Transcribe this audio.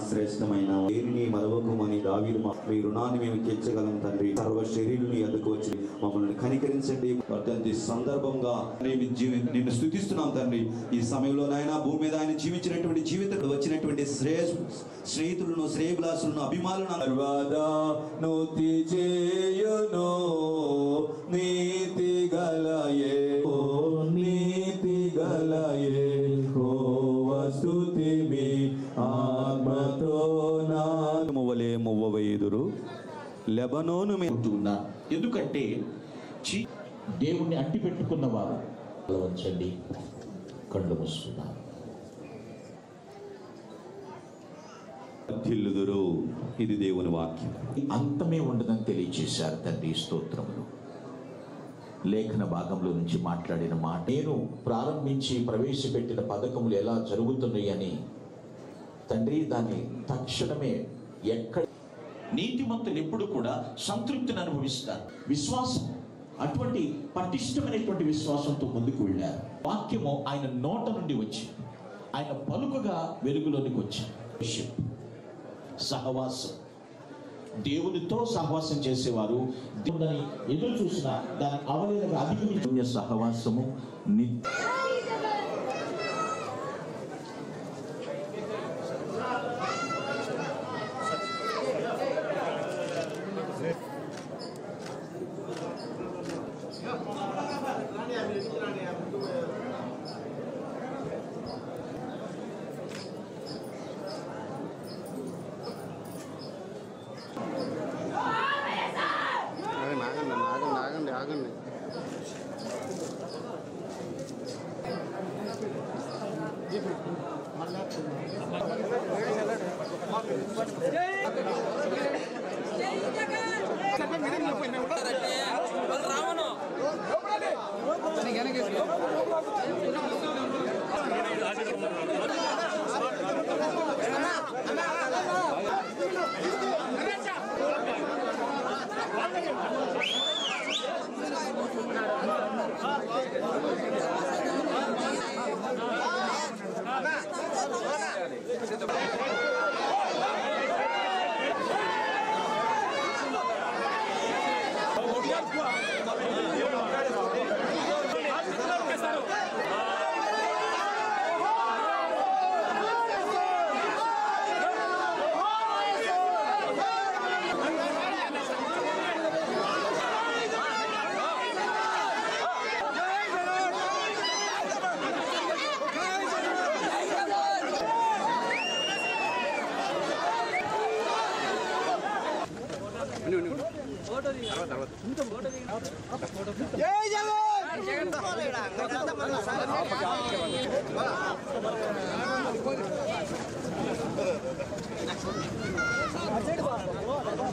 శ్రేష్టమైన దేనిని మరవకమని దావీదు మీ రుణాన్ని మేము తీర్చగలం తండ్రి. సర్వ శరీరుని ఎద్దకు వచ్చి మమ్మల్ని కనికరించండి. అత్యంత సందర్భంగా నిన్ను స్తుతిస్తున్నాం తండ్రి. ఈ సమయంలో నాయన భూమి మీద ఆయన జీవించినటువంటి జీవితంలో వచ్చినటువంటి స్నేహితులను, శ్రేయభిలాషులను, అభిమానులను నీతి గలయే నీతి గలయే స్తుతిమి ఆత్మతో నామవలే మువ్వవేదురు లెబనోను ఉన్నా. ఎందుకంటే దేవుణ్ణి అంటి పెట్టుకున్న వారు వంచండి, కళ్ళు మూసుకున్నారు. వర్ధిల్లుదురు. ఇది దేవుని వాక్యం. అంతమే ఉండదని తెలియచేశారు తండ్రి. స్తోత్రములు. లేఖన భాగంలో నుంచి మాట్లాడిన మాట, నేను ప్రారంభించి ప్రవేశపెట్టిన పథకములు ఎలా జరుగుతున్నాయి అని తండ్రి దాన్ని తక్షణమే ఎక్కడ నీతిమంతులు ఎప్పుడు కూడా సంతృప్తిని అనుభవిస్తారు. విశ్వాసం అటువంటి పటిష్టమైనటువంటి విశ్వాసంతో ముందుకు వెళ్ళారు. వాక్యము ఆయన నోట నుండి వచ్చి ఆయన పలుకగా వెలుగులోనికి వచ్చారు. సహవాసం, దేవునితో సహవాసం చేసేవారు దేవుని ఎదురు చూసిన దాని అవలేలుగా అధిగమించే సహవాసము ఆగండి. జై జగన్.